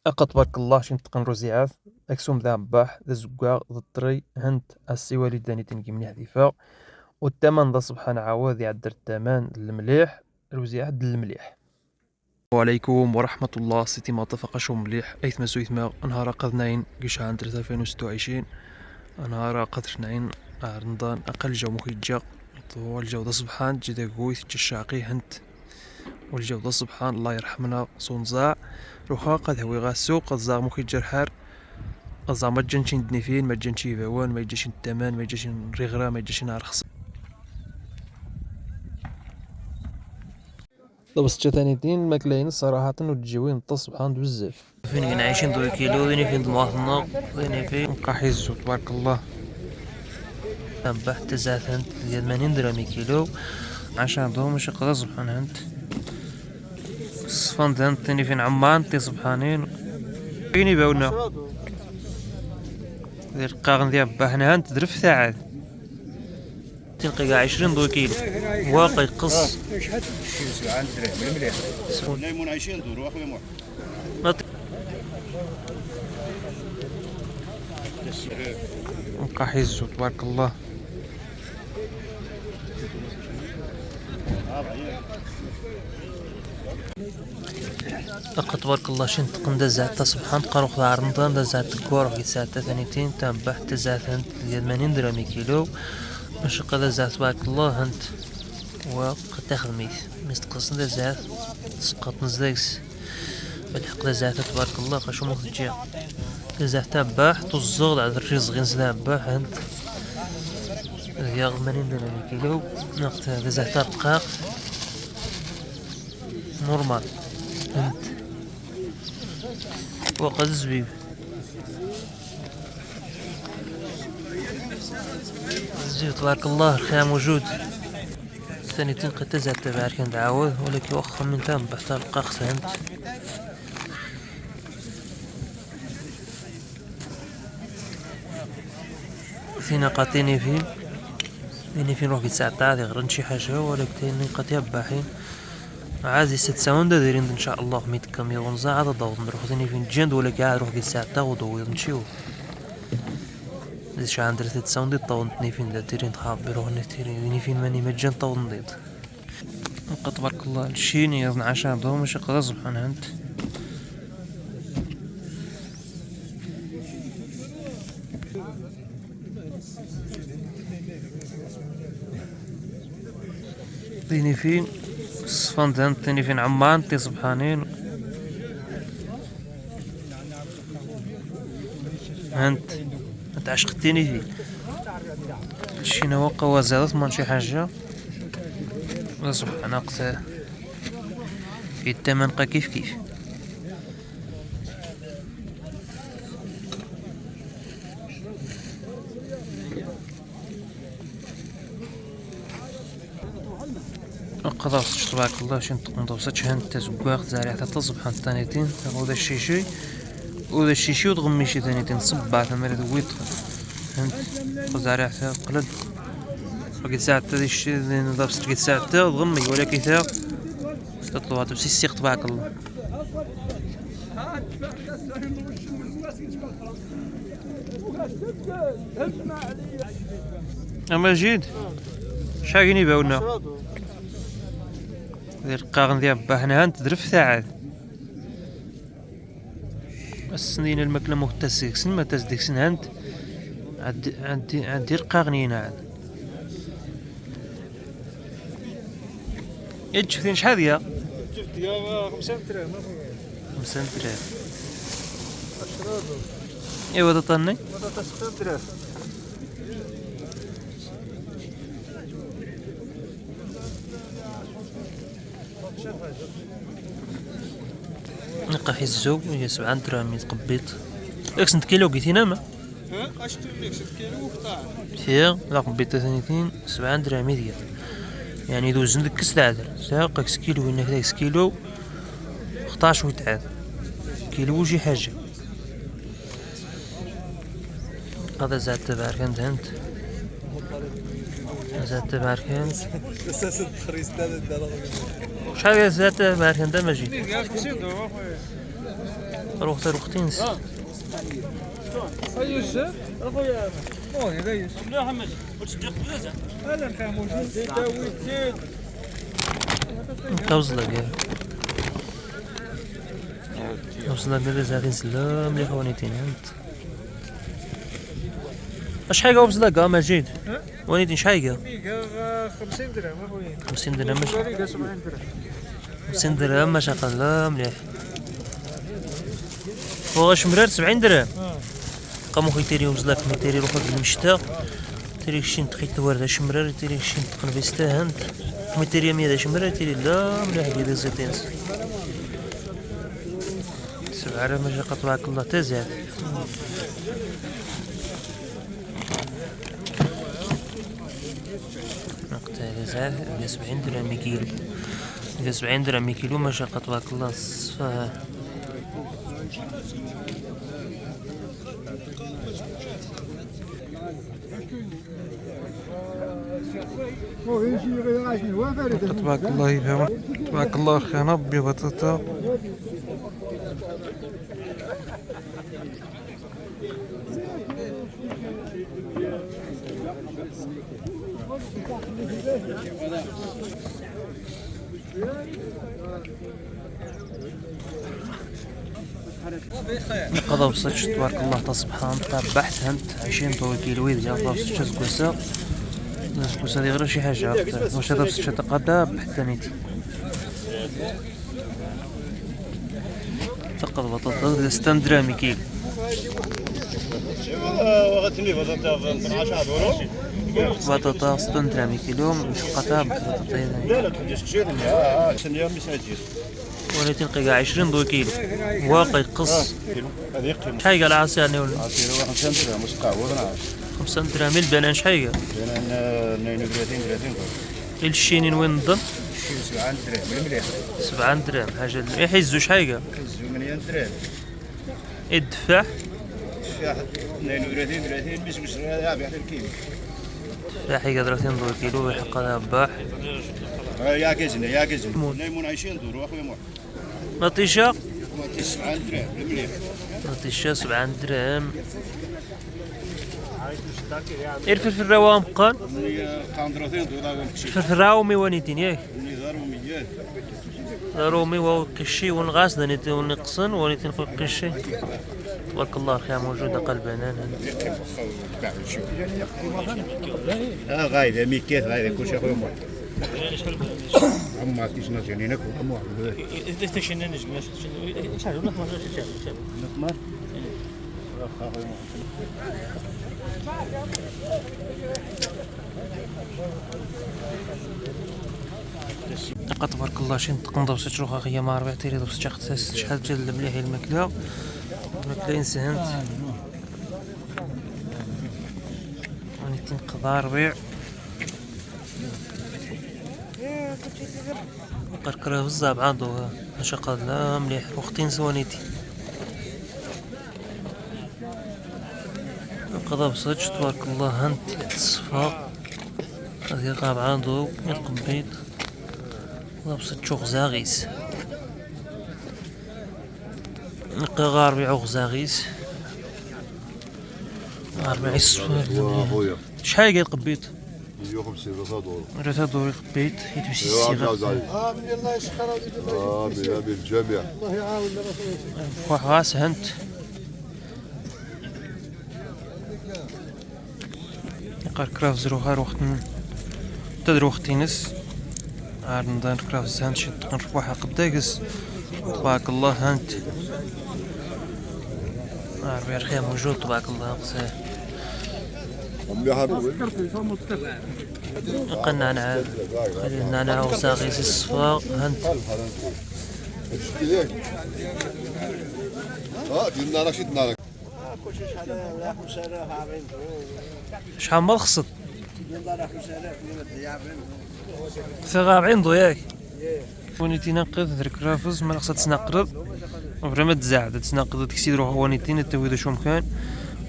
أقا تبارك الله شي نتقن روزيعات أكسوم ذا باح ذا زكاغ ذا الطري هنت السي والداني تنكي من حذيفا والتمن ذا سبحان عوض يعدر التمن المليح روزيعات المليح. وعليكم ورحمة الله سيتي ما اتفق شو مليح أيث ما سويت ما نهار قذنين قشا عن 2026 نهار قدر نعين رمضان أقل جو مخيجا طوال الجو ذا سبحان جدا قويث جشاقي هنت والجودة سبحان الله يرحمنا صنزاع روخا قد هوي غاسو قد زاغ مخي جرحار قد زاغ مجنشين دنيفين مجنشي فاوان ما يجيشين التمان ما يجيشين رغرا ما يجيشين عرخص بس ثاني دين ماكلاين صراحة وتجيوين نطس سبحان بزاف فين كنا عايشين دو كيلو وين فين دماغنا وين فين قاحيزو تبارك الله تنبح تزاثنت ديال 80 درهم كيلو عشان دوم مش قدا سبحان هنت صفان هنت تاني فين عمان تي سبحانين فين يباونا القاغن ديال باحنا هانت درف ساعات تلقى كاع 20 دو كيلو واقع قص نايمون عايشين دور اخويا بقى حيزو تبارك الله لقد تبارك الله شين تقن دزعت سبحان قروخ رمضان دزعت الكورة في ساعة ثانيتين تنبح تزعت هنت 80 درهم كيلو مش قد زعت تبارك الله هنت وقد تاخذ ميست دزعت سقط نزدكس بالحق دزعت تبارك الله قشو مخجع دزعت تباح تزغل على الرزق نزداباح هنت يا 80 درهم كيلو نقطة دزعت رقاق نورمال هنت وقد زبيب زيد تبارك الله الخيام موجود ثانيتين قد تزعت تبارك ندعاوه ولكن وخر من تام بحث القاق فهمت فينا قاتيني فين إني فين روح في ساعة هذه غير شي حاجة ولكن قد يباحين عازي 6 ساوند دايرين ان شاء الله ميت كاميرون زا عاد ضوض نروح ثاني فين جند ولا كاع روح قد ساعة تاخذ ونمشيو إذا شا عندنا 3 ساوند طونتني فين دايرين تخاف بروح نتيرين فين ماني مجان طون نضيض نبقى تبارك الله الشيني يظن عشان دوم مش قدا سبحان انت ثاني فين صفان دهنت ثاني فين عمان تي سبحانين انت عشقتيني فيه شي نواقع وزادت من شي حاجة سبحان اقتا في الثمن قا كيف خلاص تبارك الله شنت نطوساتش هانت تزواغ زارع تصبح ثانيتين هذا الشيشي وذا الشيشي وتغمي شي ثانيتين صبع ثمرة دويت هانت زارع قلد وقت ساعة هذا الشي نضرب قد ساعة تغمي ولكن ثا تطلب هذا بس السيق تبارك الله أما جيد شاقين يباونا القاغن ديال باحنا هانت درف ساعات السنين الماكلة مختسكسن ما تزدكسن هانت عندي القاغنين عاد شفتين شحال هي؟ شفت يا 5 دراهم 5 دراهم ايوا هذا طني بطاطا 6 دراهم نلقى حيزو هي 7 دراهم يتقبيط ياك سنت كيلو قيتينا ما اشتو لك 6 كيلو وقطع فيها لا قبيطة ثانيتين 7 دراهم ديال يعني دوز ندك كس تعادل ساقك كيلو هنا كذا كيلو 11 وتعاد كيلو وشي حاجة هذا زاد تبارك انت زاد تبارك انت اساس التخريص هذا شحال زاد تبارك انت ماجي قال 50 درهم اخويا روختينس. أي يوسف أخويا موني لا يوسف لا محمد هلا كان موجود داوود زيد توصل من زادين سلام لي خوانيتين انت اش حاجه وبزلاقه مجيد وانيتين شحال ميقا 50 درهم أخويا 50 درهم ماشي ميقا 70 درهم 50 درهم ماشي اقل لا مليح واش مرار 70 درهم قامو خويا تيري وبزلاق ما تيري روحو بالمشتا تيري شي نتقيت الورده شمرار تيري شي نتقن فيستا هند ما تيري 100 شمرار تيري لا مليح كيدير زيتينس 7 راه ماشي تبارك الله تزاد نقطة زاد 70 درهم كيلو 70 درهم كيلو ماشي تبارك الله صفاها تبارك الله يفهم تبارك الله خينا بي بطاطا قضا بصج تبارك الله تصبحان طبحت هنت 20 طول كيلويد ديال طابس كوسا الكوسا دي غير شي حاجه واش هذا بصج تقدا بحتى نيتي فقط بطاطا 6 درهم كيلو وغتني بطاطا 6 درهم كيلو مشقتها بطاطا لا لا تخرجش كثير ثانيه مساجير ولكن قيقع 20 دو كيلو واقع قص هذه قيمه شحال العاصي يعني ولا عصير 5 درهم واش قهوه 5 درهم البنان شحال انا 32 الشينين وين نظن 7 درهم مليح 7 درهم حاجه يحيزو شحال 8 درهم الدفاع 32 مش يا بيع الكيلو حاجه 30 دو كيلو يحق هذا باح يا كيزن ليمون 20 دور اخويا محمد لطيشه 7 درهم مليح لطيشه 7 درهم الفلفل الروام قان كان 30 دور الفلفل الرومي ونيتين ياك النظام وميات رومي وقشي ونغاس دنيتي ونقصن ونيتين فوق قشي تبارك الله الخير موجوده قلبنا غايده ميكات غايده كلشي اخويا محمد عمرك كيش نجي ناكل محمد انت شنو نجم شحال ولا 15 شحال نقمر واخا اخويا محمد تبارك الله شي نطقن دوسة شروخ اخويا ما ربع تيري دوسة شخص شحال جال مليح الماكله انسهنت ونيتين قضا ربيع قركره بزاف عندو مشقة لا مليح وقتين سوانيتي قضا بصج تبارك الله هنت الصفا هذه غاب عندو يتقبيت قضا بصج شوخ زاغيس نقا غاربي عوغ زاغيس غاربي الصفا شحال قال قبيت 150 دور 3 دوري قبيت يتمشي الصيغه آمين الله يشكر امين الجميع الله يعاون واحد غاس هنت يقار كراف زروها روختن تدرو وقتينس عاد نضان كراف زهنت شي تقنرف واحد قداقس تبارك الله هنت عربي الخير موجود تبارك الله قصير قناع خلينا وساقيس الصفا هنت ديال رشيد نارك شحال مال خصك 40 ضو ياك ونيتي نقد درك رافز ما خصها تنقرض فريمون تزعد تنقد ديك السيد روح ونيتي تاويدا شو مكان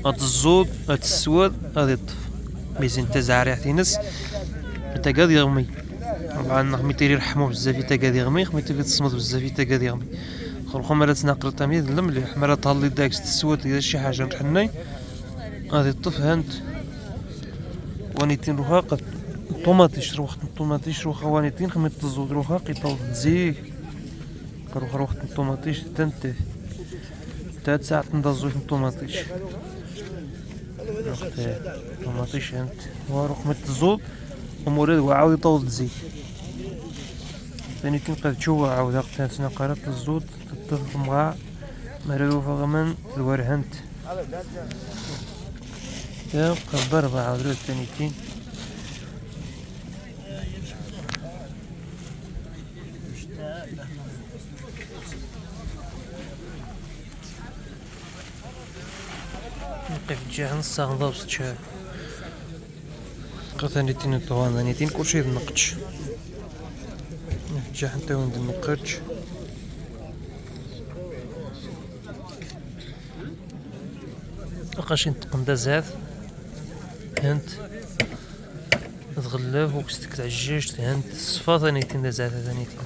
هاد الزود هاد السواد هادي الطف ميزين تا زعريح تينس تا قاد يغمي طبعا خمي تيري رحمو بزاف تا قاد يغمي خمي تيري تصمت بزاف تا قاد يغمي خلخو مرة تناقر تميد المليح مرة تهلي داك تسوات إذا شي حاجة نحني غادي طف هانت وانيتين روخا قد طوماطيش روخ طوماطيش روخا وانيتين خميت تزود روخا قيطاو تزيك روخ الطوماطيش تنتي تلات ساعات ندزو في الطوماطيش الطوماطيش هانت وروخ مت تزود ومورد وعاود يطول تزيك ثاني تنقد تشوى عاود هاقتها تنقرات الزود تطف مغا مرلو فغمان الورهنت يا قبر بعاود رد ثانيتين نقف جهة نصا نضوص تشاف قثانيتين الطوان ثانيتين كلشي بنقدش جهة نتا وين بنقدش لقاش نتقن دازات هانت تغلف وكستك تعججت هانت الصفا ثانيتين دازات ثانيتين